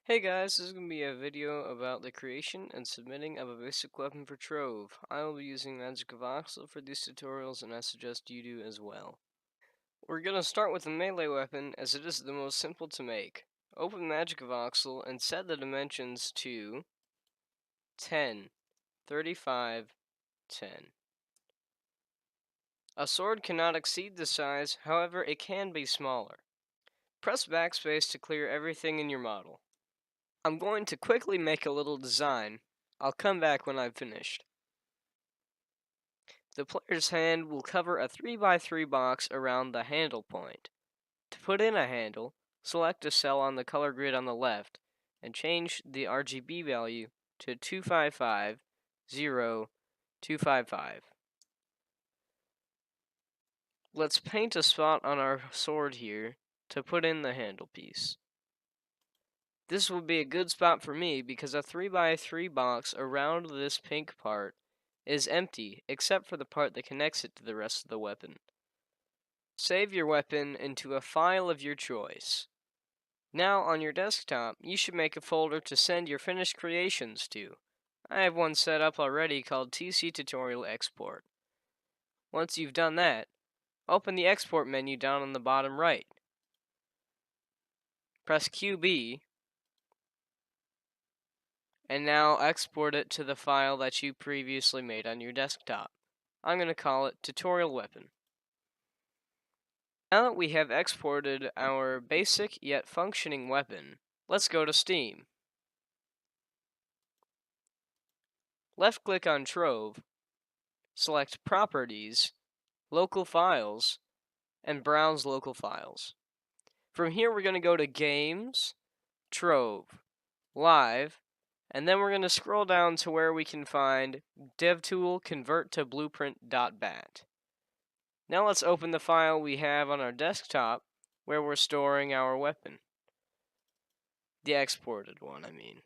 Hey guys, this is going to be a video about the creation and submitting of a basic weapon for Trove. I will be using Magic of Voxel for these tutorials and I suggest you do as well. We're going to start with a melee weapon as it is the most simple to make. Open Magic of Voxel and set the dimensions to 10, 35, 10. A sword cannot exceed this size, however it can be smaller. Press backspace to clear everything in your model. I'm going to quickly make a little design. I'll come back when I've finished. The player's hand will cover a 3x3 box around the handle point. To put in a handle, select a cell on the color grid on the left and change the RGB value to 255025. Let's paint a spot on our sword here to put in the handle piece. This would be a good spot for me because a 3x3 box around this pink part is empty except for the part that connects it to the rest of the weapon. Save your weapon into a file of your choice. Now on your desktop, you should make a folder to send your finished creations to. I have one set up already called TC Tutorial Export. Once you've done that, open the export menu down on the bottom right. Press QB, and now export it to the file that you previously made on your desktop. I'm going to call it Tutorial Weapon. Now that we have exported our basic yet functioning weapon, let's go to Steam. Left-click on Trove, select Properties, Local Files, and Browse Local Files. From here we're going to go to Games, Trove, Live, and then we're going to scroll down to where we can find DevTool Convert to Blueprint.bat. Now let's open the file we have on our desktop where we're storing our weapon. The exported one, I mean.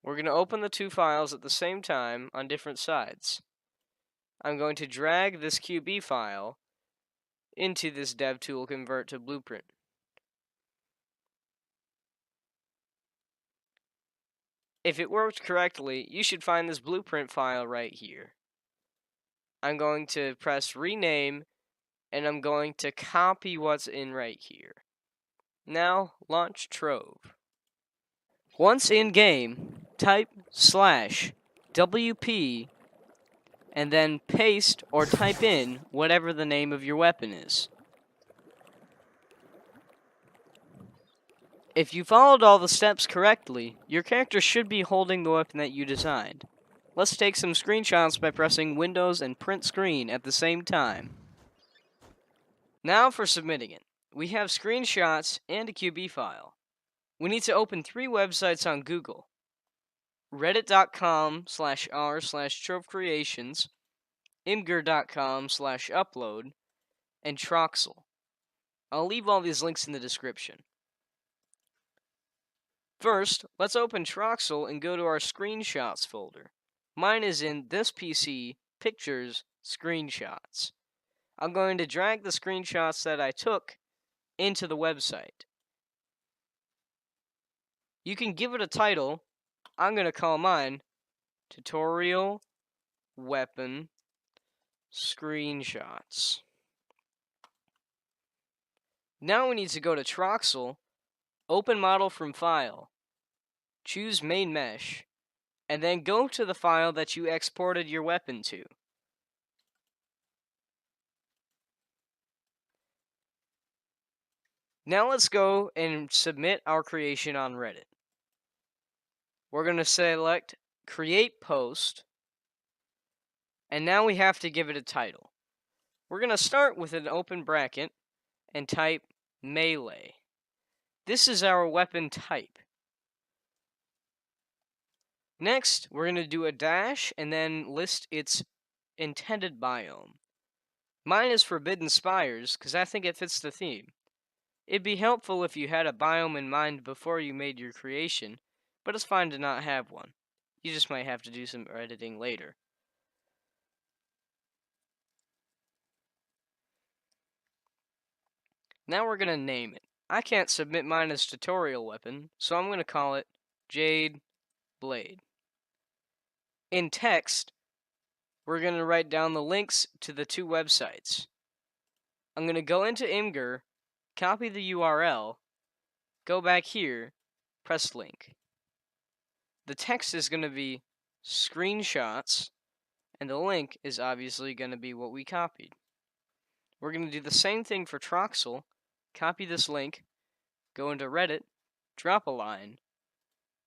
We're going to open the two files at the same time on different sides. I'm going to drag this QB file into this DevTool Convert to Blueprint. If it worked correctly, you should find this blueprint file right here. I'm going to press Rename, and I'm going to copy what's in right here. Now, launch Trove. Once in game, type /WP and then paste or type in whatever the name of your weapon is. If you followed all the steps correctly, your character should be holding the weapon that you designed. Let's take some screenshots by pressing Windows and Print Screen at the same time. Now for submitting it. We have screenshots and a QB file. We need to open 3 websites on Google: reddit.com/r/trovecreations, imgur.com/upload, and Troxel. I'll leave all these links in the description. First, let's open Troxel and go to our screenshots folder. Mine is in this PC, Pictures, Screenshots. I'm going to drag the screenshots that I took into the website. You can give it a title. I'm going to call mine Tutorial Weapon Screenshots. Now we need to go to Troxel, open model from file, choose main mesh, and then go to the file that you exported your weapon to. Now let's go and submit our creation on Reddit. We're going to select Create Post, and now we have to give it a title. We're going to start with an open bracket and type Melee. This is our weapon type. Next, we're going to do a dash and then list its intended biome. Mine is Forbidden Spires because I think it fits the theme. It'd be helpful if you had a biome in mind before you made your creation, but it's fine to not have one. You just might have to do some editing later. Now we're going to name it. I can't submit mine as tutorial weapon, so I'm going to call it Jade Blade. In text, we're going to write down the links to the two websites. I'm going to go into Imgur, copy the URL, go back here, press link. The text is going to be screenshots, and the link is obviously going to be what we copied. We're going to do the same thing for Troxel. Copy this link, go into Reddit, drop a line,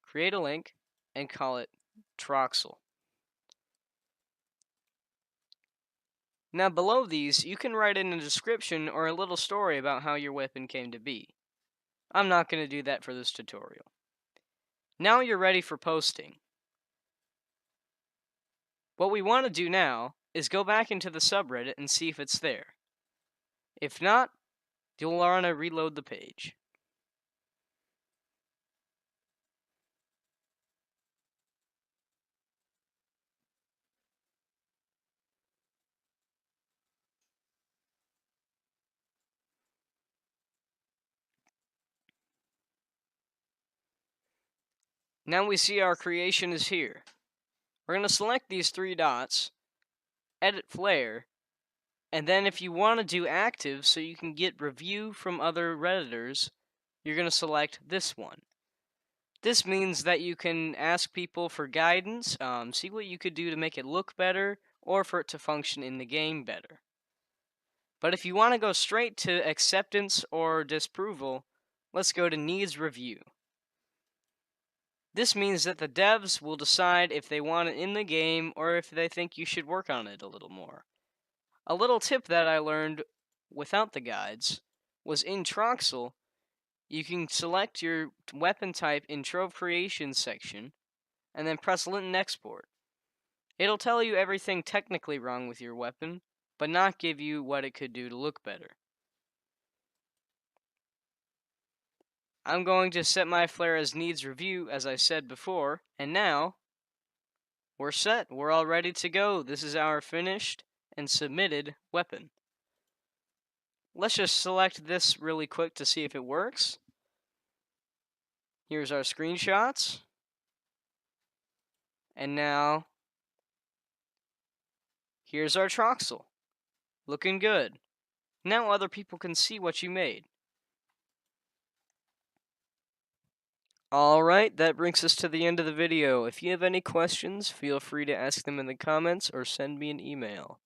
create a link, and call it Troxel. Now below these, you can write in a description or a little story about how your weapon came to be. I'm not going to do that for this tutorial. Now you're ready for posting. What we want to do now is go back into the subreddit and see if it's there. If not, you'll want to reload the page. Now we see our creation is here. We're going to select these three dots, edit flare, and then if you want to do active so you can get review from other Redditors, you're going to select this one. This means that you can ask people for guidance, see what you could do to make it look better, or for it to function in the game better. But if you want to go straight to acceptance or disapproval, let's go to needs review. This means that the devs will decide if they want it in the game or if they think you should work on it a little more. A little tip that I learned without the guides was in Troxel, you can select your weapon type in Trove Creation section and then press Lint and Export. It'll tell you everything technically wrong with your weapon, but not give you what it could do to look better. I'm going to set my flare as needs review, as I said before, and now we're set. We're all ready to go. This is our finished and submitted weapon. Let's just select this really quick to see if it works. Here's our screenshots. And now, here's our Troxel. Looking good. Now other people can see what you made. Alright, that brings us to the end of the video. If you have any questions, feel free to ask them in the comments or send me an email.